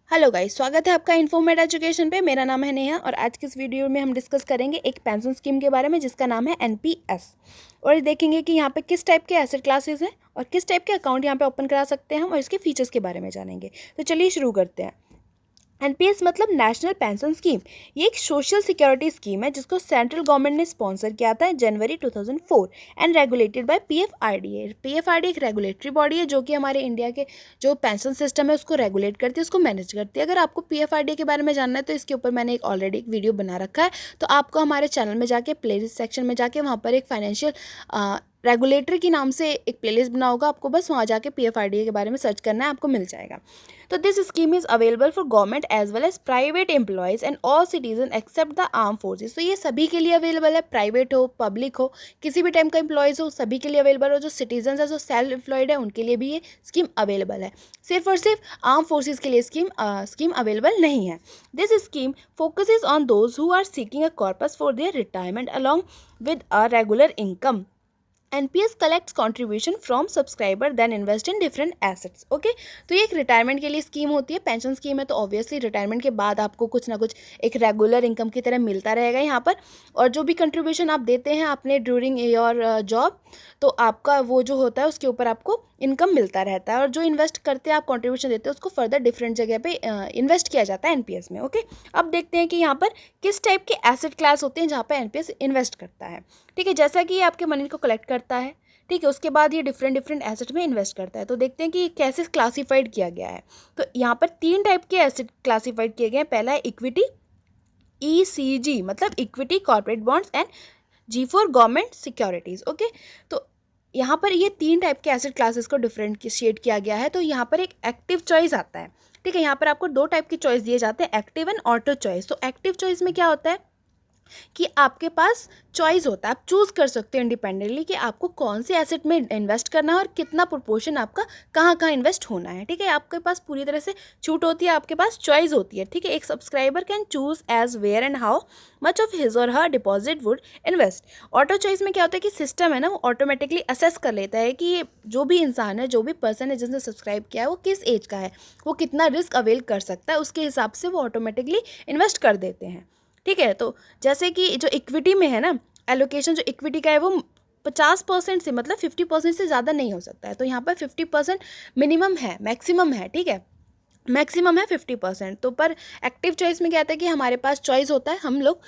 Hello guys, स्वागत है आपका इन्फॉर्मेट एजुकेशन पे। मेरा नाम है नेहा और आज की इस वीडियो में हम डिस्कस करेंगे एक पेंशन स्कीम के बारे में जिसका नाम है एनपीएस। और देखेंगे कि यहाँ पे किस टाइप के एसेट क्लासेस हैं और किस टाइप के अकाउंट यहाँ पे ओपन करा सकते हैं हम, और इसके फीचर्स के बारे में जानेंगे। तो चलिए शुरू करते हैं। एनपीएस मतलब नेशनल पेंशन स्कीम। ये एक सोशल सिक्योरिटी स्कीम है जिसको सेंट्रल गवर्नमेंट ने स्पॉन्सर किया था जनवरी 2004 and regulated by PFRDA. PFRDA एक रेगुलेटरी बॉडी है जो कि हमारे इंडिया के जो पेंशन सिस्टम है उसको रेगुलेट करती है, उसको मैनेज करती है। अगर आपको पीएफआरडीए के बारे में जानना है तो इसके ऊपर मैंने ऑलरेडी एक वीडियो बना रखा है, तो आपको हमारे चैनल में जाके प्लेलिस्ट सेक्शन में जाके वहाँ पर एक फाइनेंशियल रेगुलेटरी के नाम से एक प्लेलिस्ट बना होगा, आपको बस वहाँ जाके पीएफआरडीए के बारे में सर्च करना है, आपको मिल जाएगा। तो this scheme is available for government as well as private employees and all citizen except the arm forces. तो ये सभी के लिए अवेलेबल है, प्राइवेट हो पब्लिक हो, किसी भी टाइम का एम्प्लॉयज़ हो, सभी के लिए अवेलेबल हो। जो सिटीजन है, जो सेल्फ एम्प्लॉयड है, उनके लिए भी ये स्कीम अवेलेबल है। सिर्फ और सिर्फ आर्म फोर्सेज के लिए स्कीम अवेलेबल नहीं है। This scheme focuses on those who are seeking a corpus for their retirement along with a regular income. NPS collects contribution from subscriber then invest in different assets. Okay, तो ये एक retirement के लिए scheme होती है, pension scheme है, तो obviously retirement के बाद आपको कुछ ना कुछ एक रेगुलर इनकम की तरह मिलता रहेगा यहाँ पर। और जो भी कंट्रीब्यूशन आप देते हैं अपने ड्यूरिंग योर जॉब, तो आपका वो जो होता है उसके ऊपर आपको इनकम मिलता रहता है। और जो इन्वेस्ट करते हैं, आप कंट्रीब्यूशन देते हैं, उसको फर्दर डिफरेंट जगह पे इन्वेस्ट किया जाता है एनपीएस में। ओके, अब देखते हैं कि यहाँ पर किस टाइप के एसेट क्लास होते हैं जहाँ पर एनपीएस इन्वेस्ट करता है। ठीक है, जैसा कि ये आपके मनी को कलेक्ट करता है, ठीक है, उसके बाद ये डिफरेंट एसेट में इन्वेस्ट करता है। तो देखते हैं कि कैसे क्लासीफाइड किया गया है। तो यहाँ पर 3 टाइप के एसेट क्लासीफाइड किए गए हैं। पहला है इक्विटी, ईसीजी मतलब equity corporate bonds, and G for government securities. Okay, तो यहाँ पर ये 3 टाइप के एसेट क्लासेस को डिफरेंशिएट किया गया है। तो यहाँ पर एक एक्टिव चॉइस आता है। ठीक है, यहाँ पर आपको 2 टाइप की चॉइस दिए जाते हैं, एक्टिव एंड ऑटो चॉइस। तो एक्टिव चॉइस में क्या होता है कि आपके पास चॉइस होता है, आप चूज़ कर सकते हो इंडिपेंडेंटली कि आपको कौन से एसेट में इन्वेस्ट करना है और कितना प्रोपोर्शन आपका कहाँ कहाँ इन्वेस्ट होना है। ठीक है, आपके पास पूरी तरह से छूट होती है, आपके पास चॉइस होती है। ठीक है, एक subscriber can choose as where and how much of his और her deposit would invest. Auto choice में क्या होता है कि सिस्टम है ना, वो ऑटोमेटिकली असेस कर लेता है कि ये जो भी इंसान है, जो भी पर्सन है जिसने सब्सक्राइब किया है, वो किस एज का है, वो कितना रिस्क अवेल कर सकता है, उसके हिसाब से वो ऑटोमेटिकली इन्वेस्ट कर देते हैं। ठीक है, तो जैसे कि जो इक्विटी में है ना, एलोकेशन जो इक्विटी का है वो 50% से मतलब 50% से ज़्यादा नहीं हो सकता है। तो यहाँ पर 50% मिनिमम है, मैक्सिमम है। ठीक है, मैक्सिमम है 50%। तो पर एक्टिव चॉइस में क्या आता है कि हमारे पास चॉइस होता है, हम लोग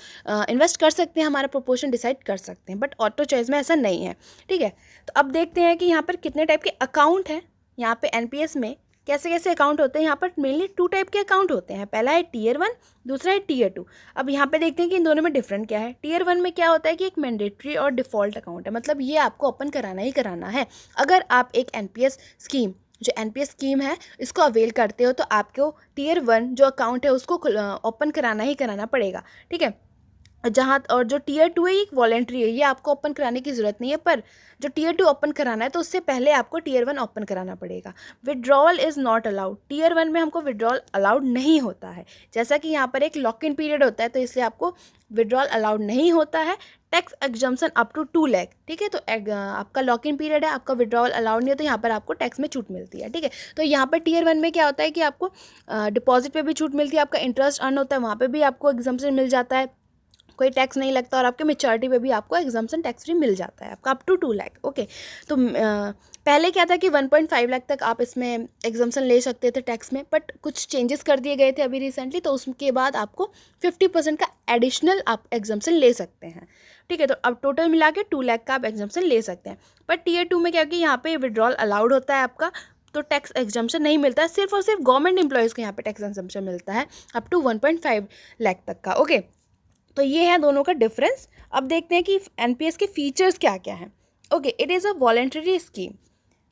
इन्वेस्ट कर सकते हैं, हमारा प्रोपोर्शन डिसाइड कर सकते हैं। बट ऑटो चॉइस में ऐसा नहीं है। ठीक है, तो अब देखते हैं कि यहाँ पर कितने टाइप के अकाउंट हैं। यहाँ पे एनपीएस में कैसे कैसे अकाउंट होते हैं। यहाँ पर मेनली 2 टाइप के अकाउंट होते हैं। पहला है टीयर 1, दूसरा है टीयर 2। अब यहाँ पे देखते हैं कि इन दोनों में डिफरेंट क्या है। टीयर 1 में क्या होता है कि एक मैंडेटरी और डिफ़ॉल्ट अकाउंट है, मतलब ये आपको ओपन कराना ही कराना है। अगर आप एक एनपीएस स्कीम, जो एनपीएस स्कीम है, इसको अवेल करते हो तो आपको टीयर 1 जो अकाउंट है उसको ओपन कराना ही कराना पड़ेगा। ठीक है, जहाँ और जो टीयर 2 है ये वॉलेंट्री है, ये आपको ओपन कराने की ज़रूरत नहीं है। पर जो टीयर 2 ओपन कराना है तो उससे पहले आपको टीयर 1 ओपन कराना पड़ेगा। Withdrawal is not allowed. Tier 1 में हमको विड्रॉल अलाउड नहीं होता है, जैसा कि यहाँ पर एक लॉक इन पीरियड होता है, तो इसलिए आपको विड्रॉल अलाउड नहीं होता है। Tax exemption up to 2 lakh. ठीक है, तो आपका लॉक इन पीरियड है, आपका विड्रॉल अलाउड नहीं है, तो यहाँ पर आपको टैक्स में छूट मिलती है। ठीक है, तो यहाँ पर टीयर 1 में क्या होता है कि आपको डिपॉजिट पे भी छूट मिलती है, आपका इंटरेस्ट अर्न होता है, वहाँ पर भी आपको एग्जम्पशन मिल जाता है, कोई टैक्स नहीं लगता, और आपके मैच्योरिटी पे भी आपको एग्जम्पशन टैक्स फ्री मिल जाता है, आपका अप टू 2 लाख। ओके, तो पहले क्या था कि 1.5 लाख तक आप इसमें एग्जम्पशन ले सकते थे टैक्स में, बट कुछ चेंजेस कर दिए गए थे अभी रिसेंटली, तो उसके बाद आपको 50% का एडिशनल आप एग्जम्पशन ले सकते हैं। ठीक है, तो अब टोटल मिला के 2 लाख का आप एग्जम्पशन ले सकते हैं। पर टीयर 2 में क्या कि यहाँ पे विड्रॉल अलाउड होता है आपका, तो टैक्स एग्जम्पशन नहीं मिलता है। सिर्फ और सिर्फ गवर्नमेंट एम्प्लॉयज़ को यहाँ पे टैक्स एग्जम्पशन मिलता है अप टू 1.5 लाख तक का। ओके, तो ये है दोनों का डिफरेंस। अब देखते हैं कि एनपीएस के फीचर्स क्या क्या हैं। Okay, it is a voluntary scheme.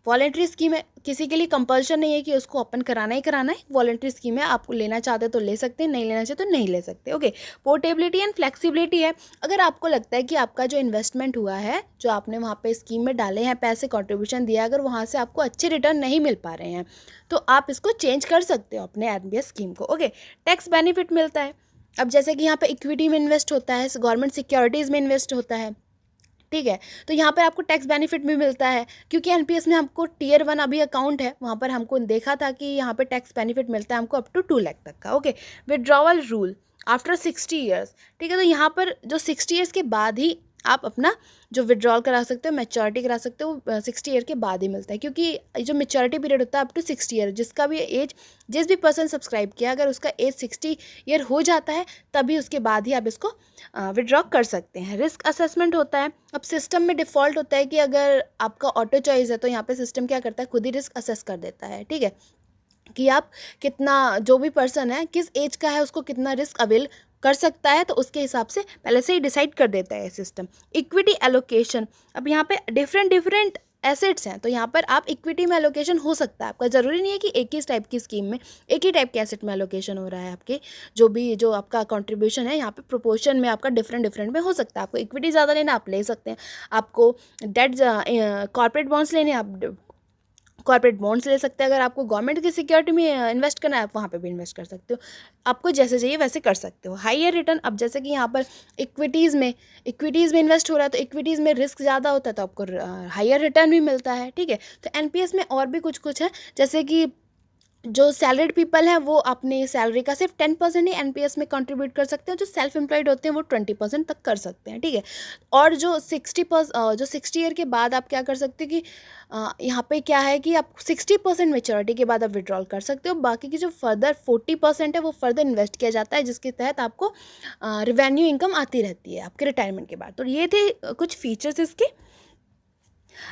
Voluntary scheme है, किसी के लिए कंपल्शन नहीं है कि उसको ओपन कराना ही कराना है। वॉलेंटरी स्कीम है, आपको लेना चाहते तो ले सकते हैं, नहीं लेना चाहते तो नहीं ले सकते। ओके, पोर्टेबिलिटी एंड फ्लेक्सिबिलिटी है। अगर आपको लगता है कि आपका जो इन्वेस्टमेंट हुआ है, जो आपने वहाँ पे स्कीम में डाले हैं पैसे, कंट्रीब्यूशन दिया, अगर वहाँ से आपको अच्छे रिटर्न नहीं मिल पा रहे हैं तो आप इसको चेंज कर सकते हो अपने एनपीएस स्कीम को। ओके, टैक्स बेनिफिट मिलता है। अब जैसे कि यहाँ पे इक्विटी में इन्वेस्ट होता है, गवर्नमेंट सिक्योरिटीज़ में इन्वेस्ट होता है, ठीक है। तो यहाँ पर आपको टैक्स बेनिफिट भी मिलता है, क्योंकि एनपीएस में हमको टियर 1 अभी अकाउंट है, वहाँ पर हमको देखा था कि यहाँ पे टैक्स बेनिफिट मिलता है हमको अप टू 2 लाख तक का। Okay, withdrawal rule after 60 years, ठीक है। तो यहाँ पर जो 60 ईयर्स के बाद ही आप अपना जो विड्रॉल करा सकते हो, मैच्योरिटी करा सकते हो, 60 ईयर के बाद ही मिलता है, क्योंकि जो मैच्योरिटी पीरियड होता है अप टू 60 ईयर, जिसका भी एज, जिस भी पर्सन सब्सक्राइब किया अगर उसका एज 60 ईयर हो जाता है तभी उसके बाद ही आप इसको विड्रॉ कर सकते हैं। रिस्क असेसमेंट होता है। अब सिस्टम में डिफ़ॉल्ट होता है कि अगर आपका ऑटो चॉइस है तो यहाँ पे सिस्टम क्या करता है, खुद ही रिस्क असेस कर देता है, ठीक है, कि आप कितना, जो भी पर्सन है किस एज का है उसको कितना रिस्क अवेल कर सकता है, तो उसके हिसाब से पहले से ही डिसाइड कर देता है सिस्टम। इक्विटी एलोकेशन, अब यहाँ पे डिफरेंट एसेट्स हैं, तो यहाँ पर आप इक्विटी में एलोकेशन हो सकता है आपका, ज़रूरी नहीं है कि एक ही टाइप की स्कीम में एक ही टाइप के एसेट में एलोकेशन हो रहा है। आपके जो आपका कंट्रीब्यूशन है यहाँ पे प्रोपोर्शन में आपका डिफरेंट में हो सकता है। आपको इक्विटी ज़्यादा लेना आप ले सकते हैं, आपको डेट कॉर्पोरेट बॉन्ड्स लेने आप कॉर्पोरेट बॉन्ड्स ले सकते हैं, अगर आपको गवर्नमेंट की सिक्योरिटी में इन्वेस्ट करना है आप वहाँ पे भी इन्वेस्ट कर सकते हो, आपको जैसे चाहिए वैसे कर सकते हो। हाइयर रिटर्न, अब जैसे कि यहाँ पर इक्विटीज़ में इन्वेस्ट हो रहा है तो इक्विटीज़ में रिस्क ज़्यादा होता है तो आपको हाइयर रिटर्न भी मिलता है, ठीक है। तो एनपीएस में और भी कुछ है, जैसे कि जो सैलरीड पीपल हैं वो अपने सैलरी का सिर्फ 10% ही एनपीएस में कंट्रीब्यूट कर सकते हैं, जो सेल्फ एम्प्लॉयड होते हैं वो 20% तक कर सकते हैं, ठीक है। और जो 60 ईयर के बाद आप क्या कर सकते हैं कि यहाँ पे क्या है कि आप 60% मेच्योरिटी के बाद आप विड्रॉल कर सकते हो, बाकी की जो फर्दर 40% है वो फर्दर इन्वेस्ट किया जाता है, जिसके तहत आपको रिवेन्यू इनकम आती रहती है आपके रिटायरमेंट के बाद। तो ये थे कुछ फीचर्स इसके।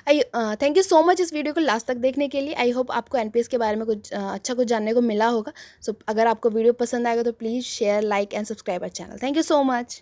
थैंक यू सो मच इस वीडियो को लास्ट तक देखने के लिए। आई होप आपको एनपीएस के बारे में कुछ अच्छा कुछ जानने को मिला होगा। सो अगर आपको वीडियो पसंद आएगा तो please share, like and subscribe our channel. Thank you so much.